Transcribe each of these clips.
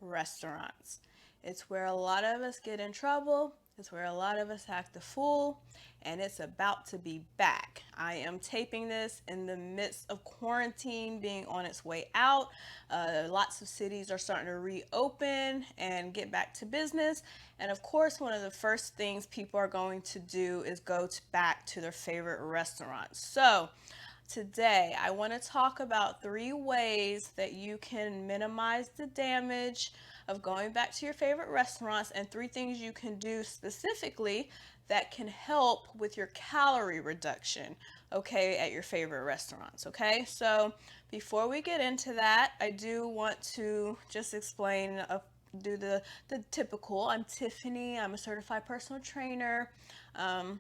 restaurants. It's where a lot of us get in trouble. It's where a lot of us act a fool, and it's about to be back. I am taping this in the midst of quarantine being on its way out. Lots of cities are starting to reopen and get back to business. And of course, one of the first things people are going to do is go back to their favorite restaurants. So, today, I want to talk about 3 ways that you can minimize the damage of going back to your favorite restaurants, and 3 things you can do specifically that can help with your calorie reduction, okay, at your favorite restaurants, okay? So, before we get into that, I do want to just explain do the typical. I'm Tiffany. I'm a certified personal trainer. Um,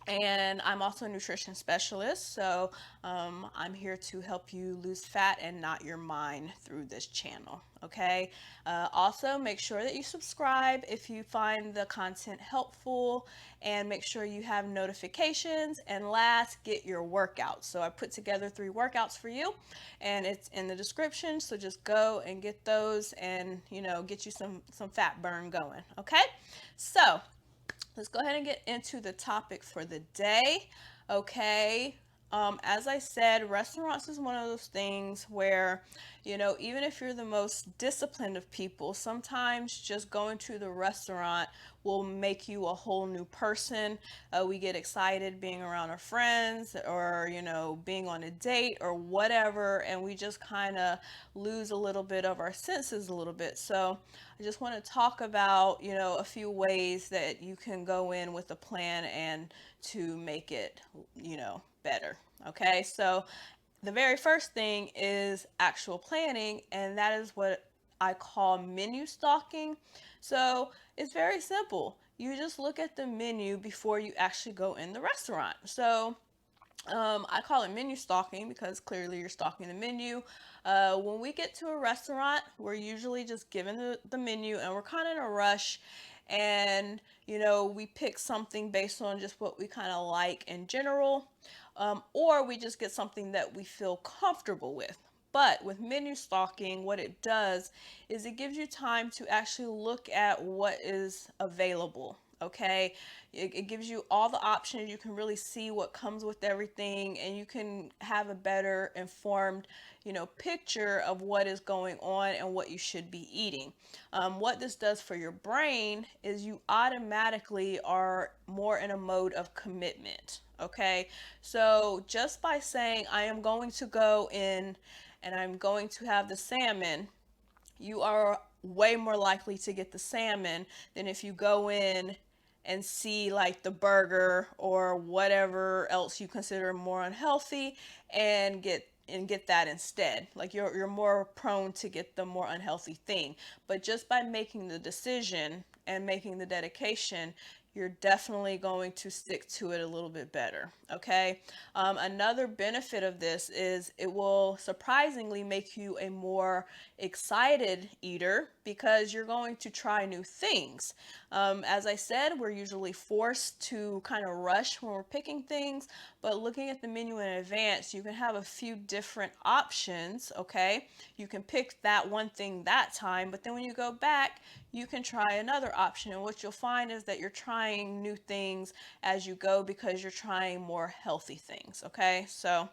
and I'm also a nutrition specialist, so I'm here to help you lose fat and not your mind through this channel. Okay. Also, make sure that you subscribe if you find the content helpful, and make sure you have notifications. And last, get your workouts. So I put together 3 workouts for you, and it's in the description. So just go and get those, and get you some fat burn going. Okay. So let's go ahead and get into the topic for the day. Okay. As I said, restaurants is one of those things where, even if you're the most disciplined of people, sometimes just going to the restaurant will make you a whole new person. We get excited being around our friends, or, being on a date or whatever, and we just kind of lose a little bit of our senses a little bit. So I just want to talk about, a few ways that you can go in with a plan and to make it, better. Okay, so the very first thing is actual planning, and that is what I call menu stalking. So it's very simple. You just look at the menu before you actually go in the restaurant. So I call it menu stalking because clearly you're stalking the menu. When we get to a restaurant, we're usually just given the menu, and we're kind of in a rush. And, we pick something based on just what we kind of like in general, or we just get something that we feel comfortable with. But with menu stalking, what it does is it gives you time to actually look at what is available. Okay, it gives you all the options. You can really see what comes with everything, and you can have a better informed, picture of what is going on and what you should be eating. What this does for your brain is you automatically are more in a mode of commitment. Okay, so just by saying, I am going to go in and I'm going to have the salmon, you are way more likely to get the salmon than if you go in and see like the burger or whatever else you consider more unhealthy, and get that instead. Like you're more prone to get the more unhealthy thing. But just by making the decision and making the dedication, you're definitely going to stick to it a little bit better. Okay. Another benefit of this is it will surprisingly make you a more excited eater because you're going to try new things. As I said, we're usually forced to kind of rush when we're picking things, but looking at the menu in advance, you can have a few different options. Okay. You can pick that one thing that time, but then when you go back, you can try another option. And what you'll find is that you're trying new things as you go because you're trying more healthy things. Okay. So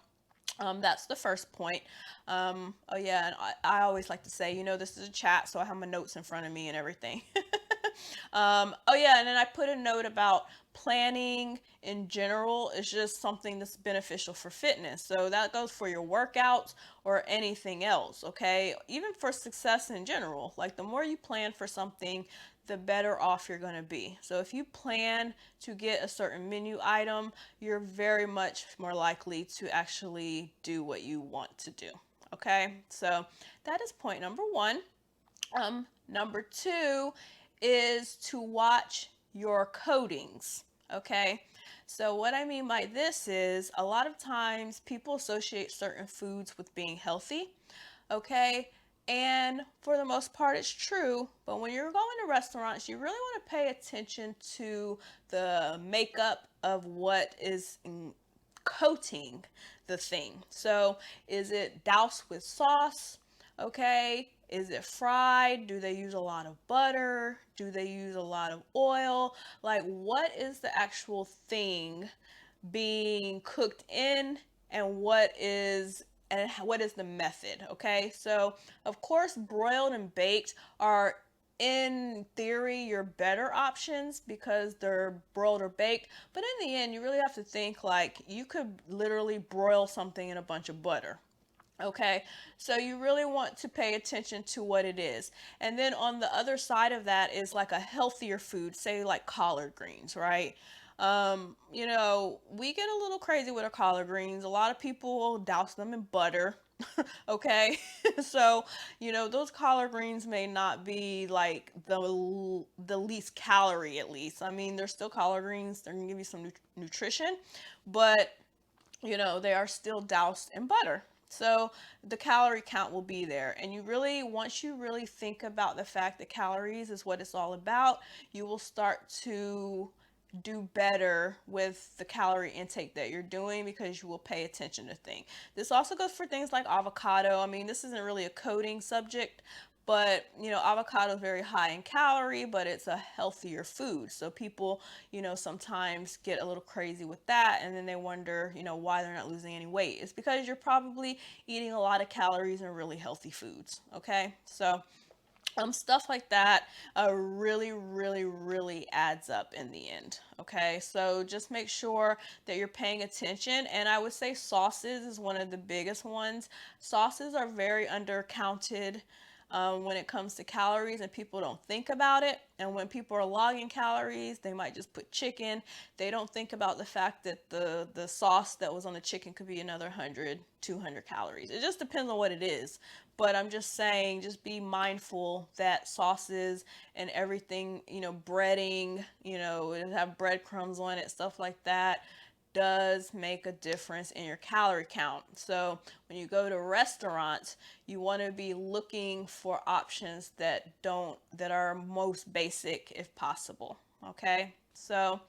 that's the first point. Oh yeah, and I always like to say, this is a chat, so I have my notes in front of me and everything. Oh yeah, and then I put a note about planning in general is just something that's beneficial for fitness. So that goes for your workouts or anything else, okay? Even for success in general. Like the more you plan for something, the better off you're going to be. So if you plan to get a certain menu item, you're very much more likely to actually do what you want to do. Okay? So that is point number 1. Number 2 is to watch your coatings. Okay. So, what I mean by this is a lot of times people associate certain foods with being healthy. Okay. And for the most part, it's true. But when you're going to restaurants, you really want to pay attention to the makeup of what is coating the thing. So, is it doused with sauce? Okay. Is it fried? Do they use a lot of butter? Do they use a lot of oil? Like, what is the actual thing being cooked in, and what is the method? Okay, so of course broiled and baked are in theory your better options because they're broiled or baked, but in the end you really have to think like you could literally broil something in a bunch of butter. Okay, so you really want to pay attention to what it is. And then on the other side of that is like a healthier food, say like collard greens, right? We get a little crazy with our collard greens. A lot of people douse them in butter. Okay, so those collard greens may not be like the least calorie, at least. I mean, they're still collard greens. They're gonna give you some nutrition, but they are still doused in butter. So the calorie count will be there. And once you really think about the fact that calories is what it's all about, you will start to do better with the calorie intake that you're doing because you will pay attention to things. This also goes for things like avocado. I mean, this isn't really a coding subject, but avocado is very high in calorie, but it's a healthier food. So people, sometimes get a little crazy with that, and then they wonder, why they're not losing any weight. It's because you're probably eating a lot of calories and really healthy foods. Okay, so stuff like that really, really, really adds up in the end. Okay, so just make sure that you're paying attention. And I would say sauces is one of the biggest ones. Sauces are very undercounted when it comes to calories, and people don't think about it. And when people are logging calories, they might just put chicken. They don't think about the fact that the sauce that was on the chicken could be another 100, 200 calories. It just depends on what it is. But I'm just saying, just be mindful that sauces and everything, breading, it have breadcrumbs on it, stuff like that, does make a difference in your calorie count. So when you go to restaurants, you want to be looking for options that are most basic if possible. Okay, so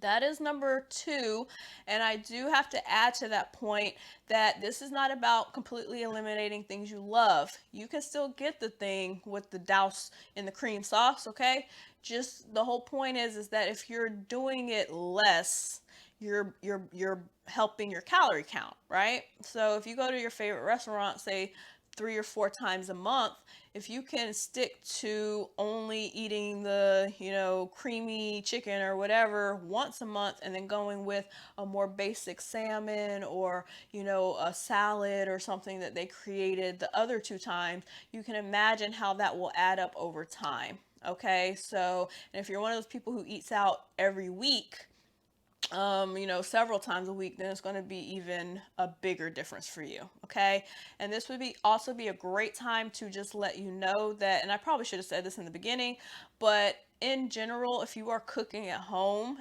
that is number two. And I do have to add to that point that this is not about completely eliminating things you love. You can still get the thing with the douse in the cream sauce, okay? Just the whole point is that if you're doing it less, you're helping your calorie count, right? So if you go to your favorite restaurant, say 3 or 4 times a month, if you can stick to only eating the creamy chicken or whatever once a month, and then going with a more basic salmon or a salad or something that they created the other 2 times, you can imagine how that will add up over time. Okay, so and if you're one of those people who eats out every week, several times a week, then it's going to be even a bigger difference for you. Okay. And this would be a great time to just let you know that, and I probably should have said this in the beginning, but in general, if you are cooking at home,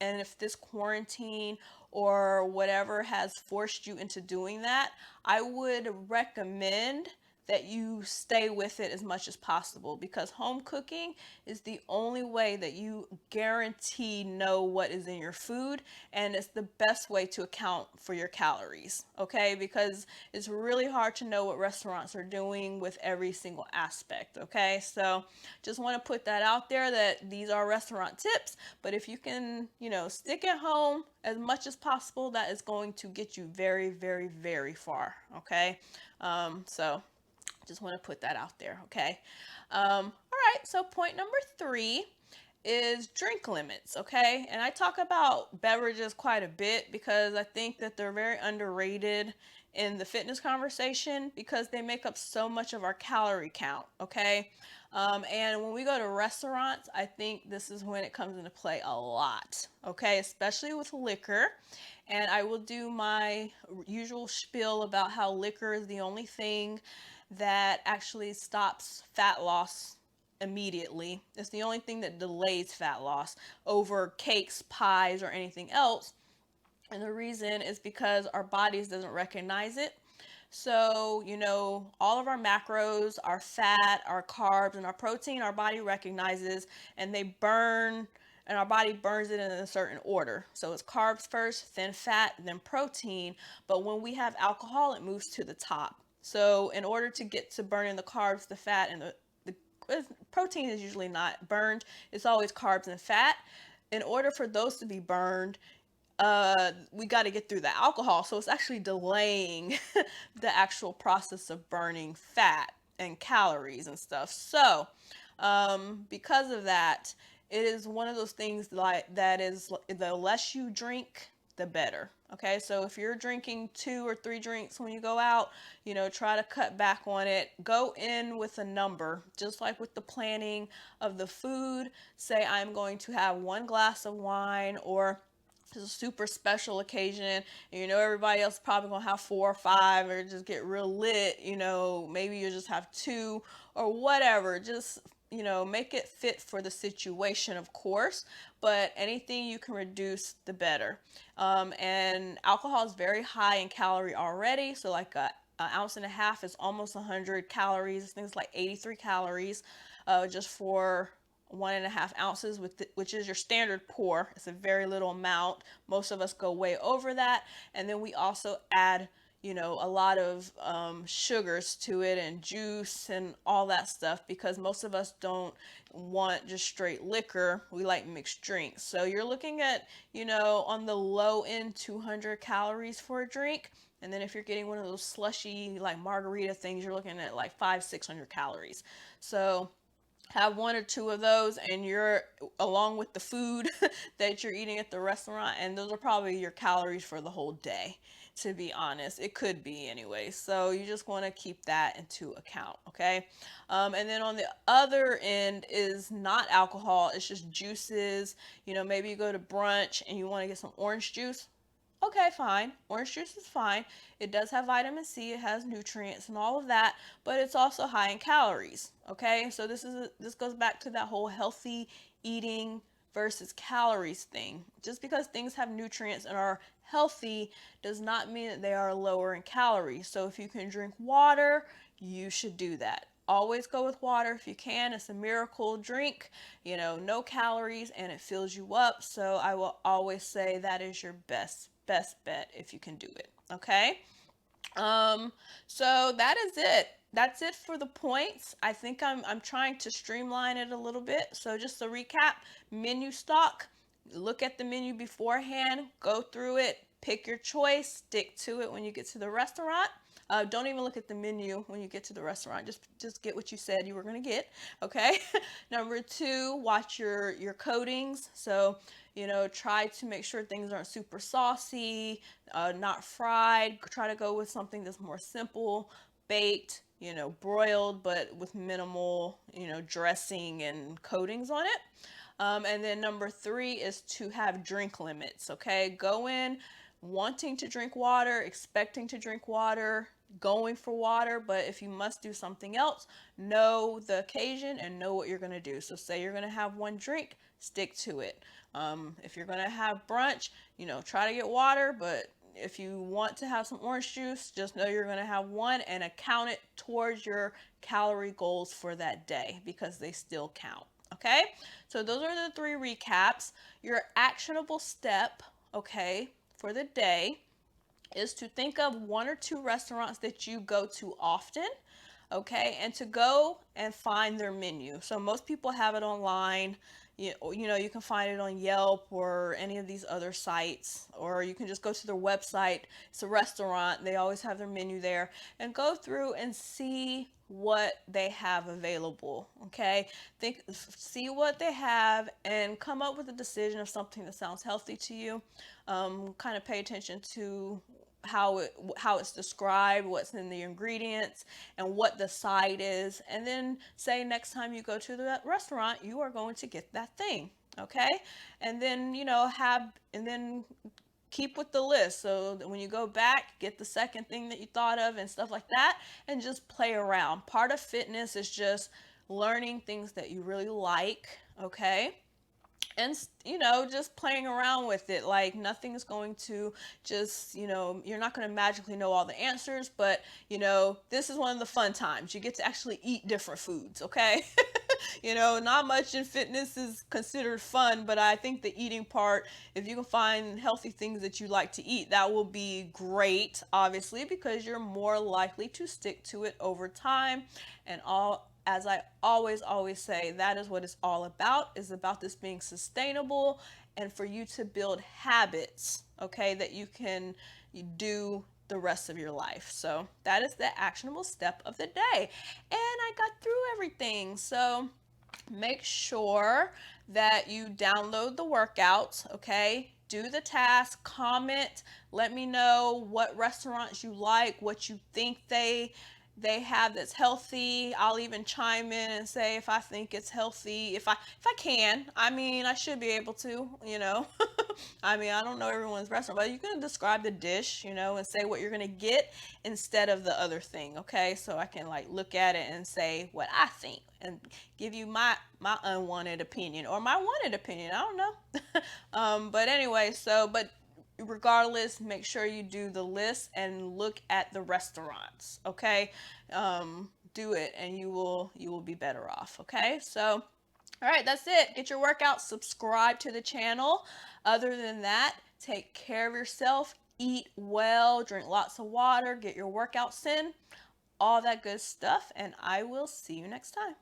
and if this quarantine or whatever has forced you into doing that, I would recommend that you stay with it as much as possible, because home cooking is the only way that you guarantee know what is in your food, and it's the best way to account for your calories. Okay, because it's really hard to know what restaurants are doing with every single aspect. Okay, so just want to put that out there that these are restaurant tips, but if you can stick at home as much as possible, that is going to get you very, very, very far. Okay, so just want to put that out there. Okay. All right. So point number 3 is drink limits. Okay. And I talk about beverages quite a bit because I think that they're very underrated in the fitness conversation because they make up so much of our calorie count. Okay. And when we go to restaurants, I think this is when it comes into play a lot. Okay. Especially with liquor. And I will do my usual spiel about how liquor is the only thing that actually stops fat loss immediately. It's the only thing that delays fat loss over cakes, pies, or anything else. And the reason is because our bodies doesn't recognize it. So, all of our macros, our fat, our carbs, and our protein, our body recognizes, and they burn, and our body burns it in a certain order. So it's carbs first, then fat, then protein. But when we have alcohol, it moves to the top. So in order to get to burning the carbs, the fat, and the protein is usually not burned. It's always carbs and fat. In order for those to be burned, we got to get through the alcohol. So it's actually delaying the actual process of burning fat and calories and stuff. So because of that, it is one of those things like that is the less you drink, the better. Okay, so if you're drinking 2 or 3 drinks when you go out, try to cut back on it. Go in with a number, just like with the planning of the food. Say, I'm going to have 1 glass of wine, or it's a super special occasion, and everybody else is probably gonna have 4 or 5, or just get real lit. Maybe you just have two or whatever. Just make it fit for the situation, of course, but anything you can reduce, the better. And alcohol is very high in calorie already, so like an ounce and a half is almost 100 calories. Things like 83 calories, just for 1.5 ounces, which is your standard pour. It's a very little amount. Most of us go way over that, and then we also add a lot of sugars to it, and juice and all that stuff, because most of us don't want just straight liquor. We like mixed drinks. So you're looking at, on the low end, 200 calories for a drink. And then if you're getting one of those slushy, like margarita things, you're looking at like 500-600 calories. So have 1 or 2 of those, and you're, along with the food that you're eating at the restaurant, and those are probably your calories for the whole day, to be honest. It could be anyway, so you just want to keep that into account. Okay. And then on the other end is not alcohol, it's just juices. Maybe you go to brunch and you want to get some orange juice. Okay, fine. Orange juice is fine. It does have vitamin C, it has nutrients and all of that, but it's also high in calories. Okay? So this goes back to that whole healthy eating versus calories thing. Just because things have nutrients and are healthy does not mean that they are lower in calories. So if you can drink water, you should do that. Always go with water if you can. It's a miracle drink, no calories, and it fills you up. So I will always say that is your best bet if you can do it. Okay. Um, so that is it. That's it for the points. I think I'm trying to streamline it a little bit. So just to recap, menu stock, look at the menu beforehand, go through it, pick your choice, stick to it when you get to the restaurant. Don't even look at the menu when you get to the restaurant. Just get what you said you were gonna get. Okay. Number 2, watch your coatings. So try to make sure things aren't super saucy, not fried. Try to go with something that's more simple, baked, broiled, but with minimal, dressing and coatings on it. And then number 3 is to have drink limits. Okay, go in wanting to drink water, expecting to drink water, going for water, but if you must do something else, know the occasion and know what you're going to do. So say you're going to have 1 drink, stick to it. If you're going to have brunch, try to get water, but if you want to have some orange juice, just know you're going to have 1, and account it towards your calorie goals for that day, because they still count. Okay, so those are the 3 recaps. Your actionable step, okay, for the day is to think of 1 or 2 restaurants that you go to often, okay, and to go and find their menu. So most people have it online. You can find it on Yelp or any of these other sites, or you can just go to their website. It's a restaurant, they always have their menu there, and go through and see what they have available. Okay, see what they have and come up with a decision of something that sounds healthy to you. Kind of pay attention to how it's described, what's in the ingredients, and what the side is, and then say next time you go to the restaurant, you are going to get that thing. Okay, and then keep with the list, so that when you go back, get the second thing that you thought of and stuff like that, and just play around. Part of fitness is just learning things that you really like. Okay, and just playing around with it. Like, nothing's going to just, you're not going to magically know all the answers, but this is one of the fun times. You get to actually eat different foods. Okay. You know, not much in fitness is considered fun, but I think the eating part, if you can find healthy things that you like to eat, that will be great, obviously, because you're more likely to stick to it over time. And all, as I always say, that is what it's all about, is about this being sustainable and for you to build habits, okay, that you do the rest of your life. So that is the actionable step of the day. And I got through everything. So make sure that you download the workouts, okay? Do the task, comment, let me know what restaurants you like, what you think they have that's healthy. I'll even chime in and say if I think it's healthy, if I can. I mean, I should be able to, you know. I mean, I don't know everyone's restaurant, but you can describe the dish, you know, and say what you're gonna get instead of the other thing, okay? So I can like look at it and say what I think and give you my unwanted opinion or my wanted opinion. I don't know. But anyway, but regardless, make sure you do the list and look at the restaurants, okay? Do it and you will be better off, okay? So all right, that's it. Get your workout, subscribe to the channel. Other than that, take care of yourself, eat well, drink lots of water, get your workouts in, all that good stuff, and I will see you next time.